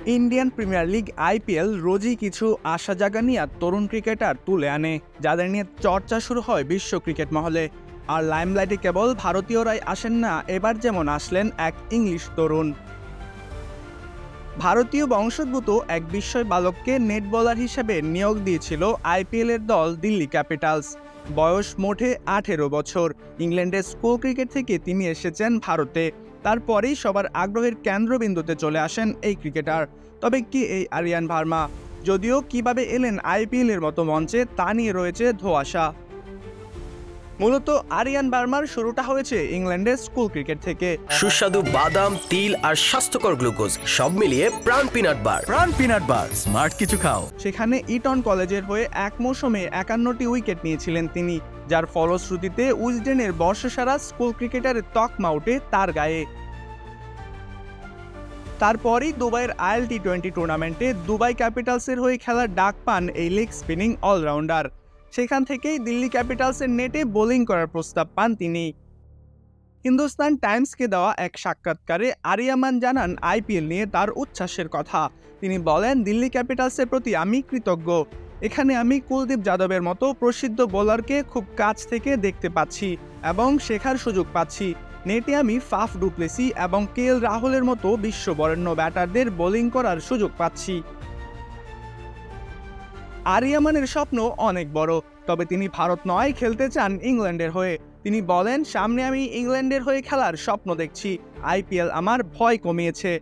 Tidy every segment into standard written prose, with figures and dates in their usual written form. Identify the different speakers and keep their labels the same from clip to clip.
Speaker 1: Indian premier league IPL রোজই কিছু আশা জাগানিয়া তরুণ cricketer তুলে আনে, যাদের নিয়ে চর্চা শুরু হয় বিশ্ব ক্রিকেট মহলে। আর লাইমলাইটে কেবল ভারতীয়রাই আসেন না, এবার যেমন আসলেন এক ইংলিশ তরুণ। ভারতীয় বংশোদ্ভূত এক বিস্ময় বালককে নেট বোলার হিসেবে নিয়োগ দিয়েছিল আইপিএলের দল দিল্লি ক্যাপিটালস। বয়স মোটে 18 বছর। ইংল্যান্ডের স্কুল ক্রিকেট থেকে তিনি এসেছেন ভারতে। তারপরেই সবার আগ্রহের কেন্দ্রবিন্দুতে চলে আসেন এই ক্রিকেটার। তবে কি এই আরিয়ান ভার্মা? যদিও কিভাবে এলেন আইপিএলের মতো মঞ্চে তা নিয়ে রয়েছে ধোঁয়াশা। মূলত আরিয়ান ভার্মার শুরুটা হয়েছে ইংল্যান্ডের স্কুল ক্রিকেট থেকে।
Speaker 2: সুস্বাদু বাদাম, তিল আর স্বাস্থ্যকর গ্লুকোজ সব মিলিয়ে প্রাণ পিনাট বার। প্রাণ পিনাট বার, স্মার্ট কিছু খাও।
Speaker 1: সেখানে ইটন কলেজের হয়ে এক মৌসুমে 51টি উইকেট নিয়েছিলেন তিনি, যার ফলশ্রুতিতে উইজডেনের বর্ষসেরা স্কুল ক্রিকেটারের তকমা ওঠে তার গায়ে। তারপরই দুবাইয়ের ILT20 টুর্নামেন্টে দুবাই ক্যাপিটালসের হয়ে খেলার ডাক পান এই লেগ স্পিনিং অলরাউন্ডার। সেখান থেকেই দিল্লি ক্যাপিটালসের নেটে বোলিং করার প্রস্তাব পান তিনি। হিন্দুস্তান টাইমসকে দেওয়া এক সাক্ষাৎকারে আরিয়ামান জানান আইপিএল নিয়ে তার উচ্ছ্বাসের কথা। তিনি বলেন, দিল্লি ক্যাপিটালসের প্রতি আমি কৃতজ্ঞ। এখানে আমি কুলদীপ যাদবের মতো প্রসিদ্ধ বোলারকে খুব কাছ থেকে দেখতে পাচ্ছি এবং শেখার সুযোগ পাচ্ছি। নেটে আমি ফাফ ডু প্লেসি এবং KL রাহুলের মতো বিশ্ববরেণ্য ব্যাটারদের বোলিং করার সুযোগ পাচ্ছি। আরিয়ামানের স্বপ্ন অনেক বড়, তবে তিনি ভারত নয়, খেলতে চান ইংল্যান্ডের হয়ে। তিনি বলেন, সামনে আমি ইংল্যান্ডের হয়ে খেলার স্বপ্ন দেখছি। আইপিএল আমার ভয় কমিয়েছে।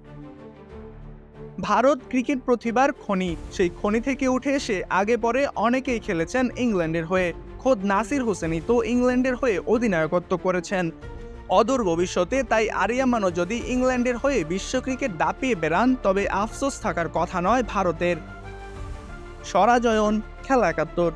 Speaker 1: ভারত ক্রিকেট প্রতিভার খনি, সেই খনি থেকে উঠে এসে আগে পরে অনেকেই খেলেছেন ইংল্যান্ডের হয়ে। খোদ নাসির হোসেনই তো ইংল্যান্ডের হয়ে অধিনায়কত্ব করেছেন। অদূর ভবিষ্যতে তাই আরিয়ামানও যদি ইংল্যান্ডের হয়ে বিশ্ব ক্রিকেট দাপিয়ে বেড়ান, তবে আফসোস থাকার কথা নয় ভারতের। সরাজয়ন, খেলা ৭১।